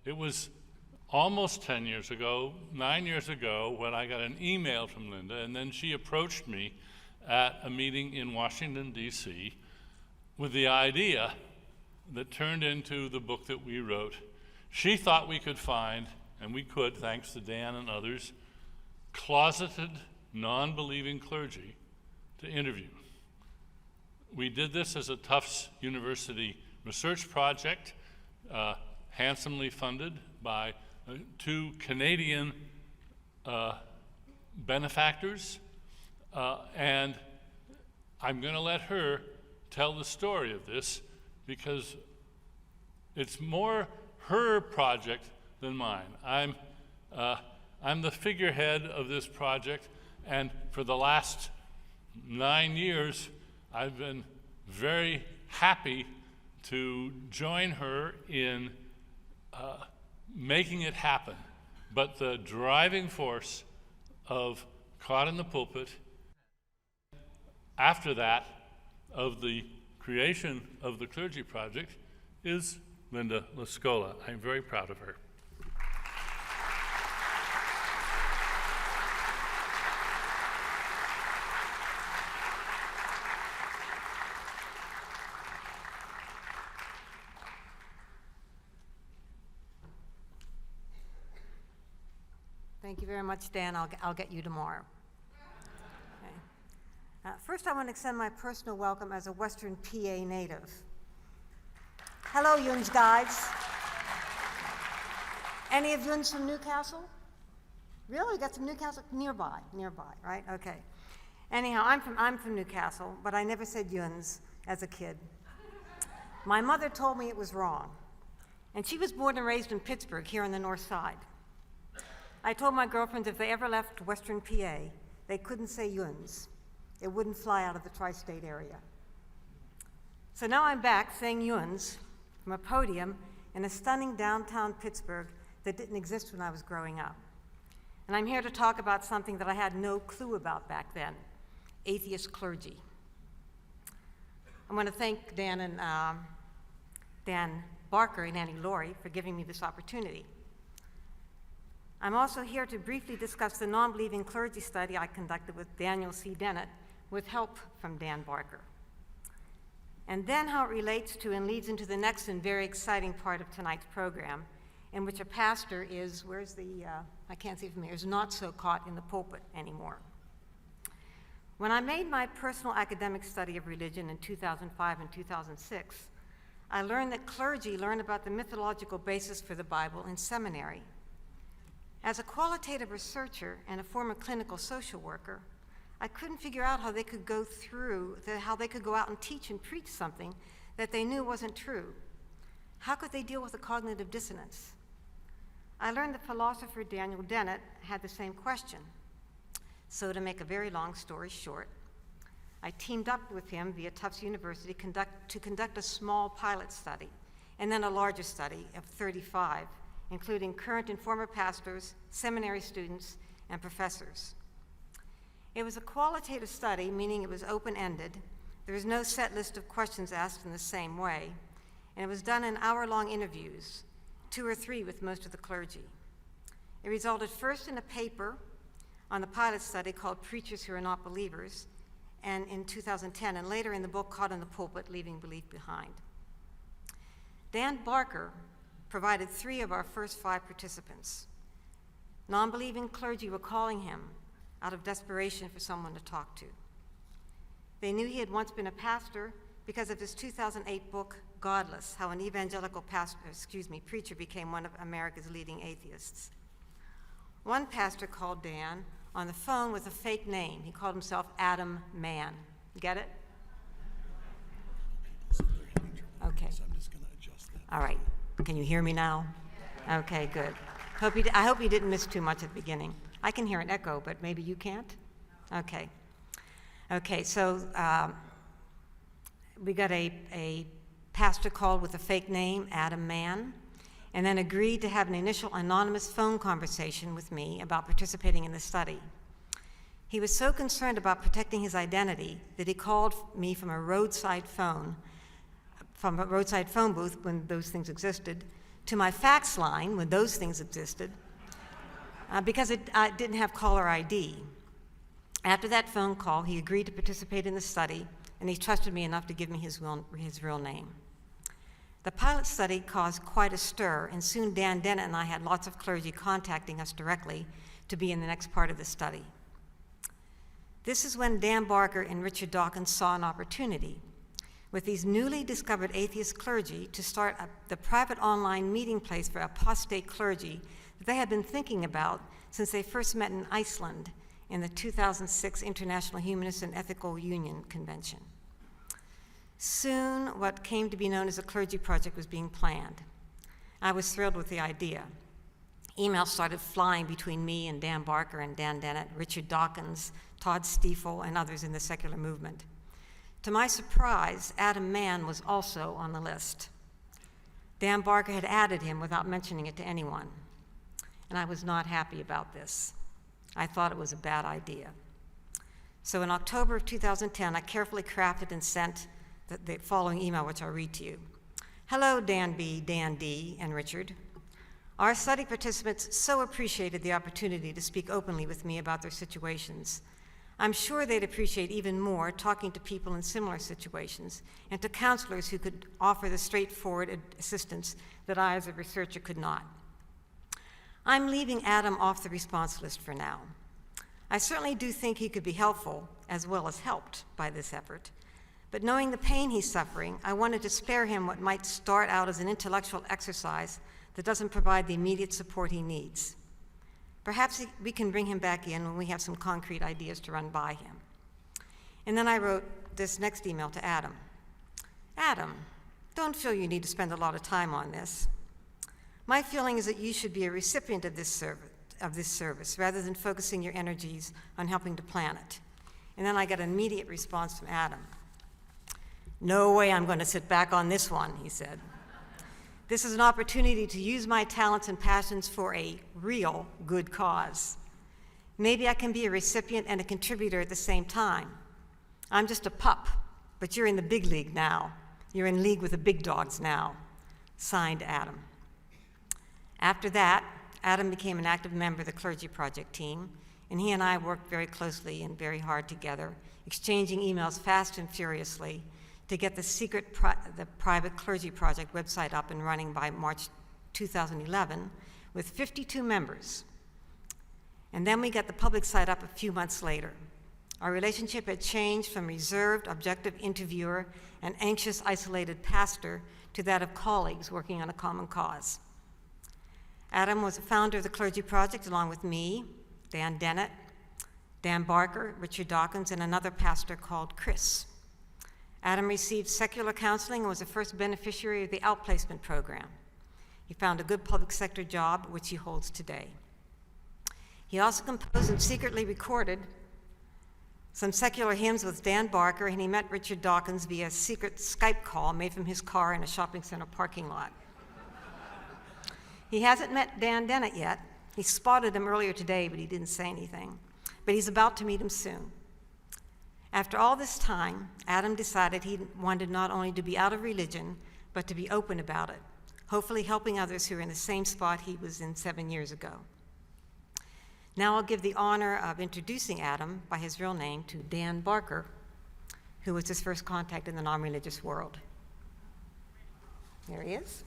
It was almost 10 years ago, 9 years ago, when I got an email from Linda, and then she approached me at a meeting in Washington, D.C., with the idea that turned into the book that we wrote. She thought we could find, and we could, thanks to Dan and others, closeted, non-believing clergy to interview. We did this as a Tufts University research project, handsomely funded by 2 Canadian benefactors, and I'm going to let her tell the story of this because it's more her project than mine. I'm the figurehead of this project, and for the last 9 years, I've been very happy to join her in making it happen. But the driving force of Caught in the Pulpit, after that, of the creation of the Clergy Project, is Linda LaScola. I'm very proud of her. Thank you very much, Dan. I'll get you tomorrow. Okay. First, I want to extend my personal welcome as a Western PA native. Hello, Yuns guys. Any of Yuns from Newcastle? Really? Got some Newcastle? Nearby, right? Okay. Anyhow, I'm from Newcastle, but I never said Yuns as a kid. My mother told me it was wrong, and she was born and raised in Pittsburgh, here on the north side. I told my girlfriends if they ever left Western PA, they couldn't say Yuns. It wouldn't fly out of the tri-state area. So now I'm back saying Yuns from a podium in a stunning downtown Pittsburgh that didn't exist when I was growing up. And I'm here to talk about something that I had no clue about back then, atheist clergy. I want to thank Dan Barker and Annie Laurie for giving me this opportunity. I'm also here to briefly discuss the non-believing clergy study I conducted with Daniel C. Dennett with help from Dan Barker. And then how it relates to and leads into the next and very exciting part of tonight's program, in which a pastor is, I can't see from here, is not so caught in the pulpit anymore. When I made my personal academic study of religion in 2005 and 2006, I learned that clergy learn about the mythological basis for the Bible in seminary. As a qualitative researcher and a former clinical social worker, I couldn't figure out how they could go out and teach and preach something that they knew wasn't true. How could they deal with the cognitive dissonance? I learned the philosopher Daniel Dennett had the same question. So to make a very long story short, I teamed up with him via Tufts University to conduct a small pilot study, and then a larger study of 35, including current and former pastors, seminary students, and professors. It was a qualitative study, meaning it was open-ended. There was no set list of questions asked in the same way, and it was done in hour-long interviews, 2 or 3 with most of the clergy. It resulted first in a paper on the pilot study called Preachers Who Are Not Believers, and in 2010, and later in the book Caught in the Pulpit, Leaving Belief Behind. Dan Barker provided 3 of our first 5 participants. Non-believing clergy were calling him out of desperation for someone to talk to. They knew he had once been a pastor because of his 2008 book, Godless, How an Evangelical Preacher Became One of America's Leading Atheists. One pastor called Dan on the phone with a fake name. He called himself Adam Mann. Get it? Okay. So I'm just going to adjust that. All right. Can you hear me now? Okay, good. I hope you didn't miss too much at the beginning. I can hear an echo, but maybe you can't? Okay. Okay, so we got a pastor called with a fake name, Adam Mann, and then agreed to have an initial anonymous phone conversation with me about participating in the study. He was so concerned about protecting his identity that he called me from a roadside phone booth when those things existed, to my fax line when those things existed, because it didn't have caller ID. After that phone call, he agreed to participate in the study, and he trusted me enough to give me his real name. The pilot study caused quite a stir, and soon Dan Dennett and I had lots of clergy contacting us directly to be in the next part of the study. This is when Dan Barker and Richard Dawkins saw an opportunity with these newly discovered atheist clergy to start the private online meeting place for apostate clergy that they had been thinking about since they first met in Iceland in the 2006 International Humanist and Ethical Union Convention. Soon, what came to be known as the Clergy Project was being planned. I was thrilled with the idea. Emails started flying between me and Dan Barker and Dan Dennett, Richard Dawkins, Todd Stiefel, and others in the secular movement. To my surprise, Adam Mann was also on the list. Dan Barker had added him without mentioning it to anyone, and I was not happy about this. I thought it was a bad idea. So in October of 2010, I carefully crafted and sent the following email, which I'll read to you. Hello, Dan B., Dan D., and Richard. Our study participants so appreciated the opportunity to speak openly with me about their situations. I'm sure they'd appreciate even more talking to people in similar situations and to counselors who could offer the straightforward assistance that I, as a researcher, could not. I'm leaving Adam off the response list for now. I certainly do think he could be helpful, as well as helped, by this effort. But knowing the pain he's suffering, I wanted to spare him what might start out as an intellectual exercise that doesn't provide the immediate support he needs. Perhaps we can bring him back in when we have some concrete ideas to run by him. And then I wrote this next email to Adam. Adam, don't feel you need to spend a lot of time on this. My feeling is that you should be a recipient of this service rather than focusing your energies on helping to plan it. And then I got an immediate response from Adam. No way I'm going to sit back on this one, he said. This is an opportunity to use my talents and passions for a real good cause. Maybe I can be a recipient and a contributor at the same time. I'm just a pup, but you're in the big league now. You're in league with the big dogs now. Signed, Adam. After that, Adam became an active member of the Clergy Project team, and he and I worked very closely and very hard together, exchanging emails fast and furiously to get the private Clergy Project website up and running by March 2011 with 52 members. And then we got the public site up a few months later. Our relationship had changed from reserved, objective interviewer and anxious, isolated pastor to that of colleagues working on a common cause. Adam was a founder of the Clergy Project along with me, Dan Dennett, Dan Barker, Richard Dawkins, and another pastor called Chris. Adam received secular counseling and was the first beneficiary of the outplacement program. He found a good public sector job, which he holds today. He also composed and secretly recorded some secular hymns with Dan Barker, and he met Richard Dawkins via a secret Skype call made from his car in a shopping center parking lot. He hasn't met Dan Dennett yet. He spotted him earlier today, but he didn't say anything. But he's about to meet him soon. After all this time, Adam decided he wanted not only to be out of religion, but to be open about it, hopefully helping others who are in the same spot he was in 7 years ago. Now I'll give the honor of introducing Adam by his real name to Dan Barker, who was his first contact in the non-religious world. There he is.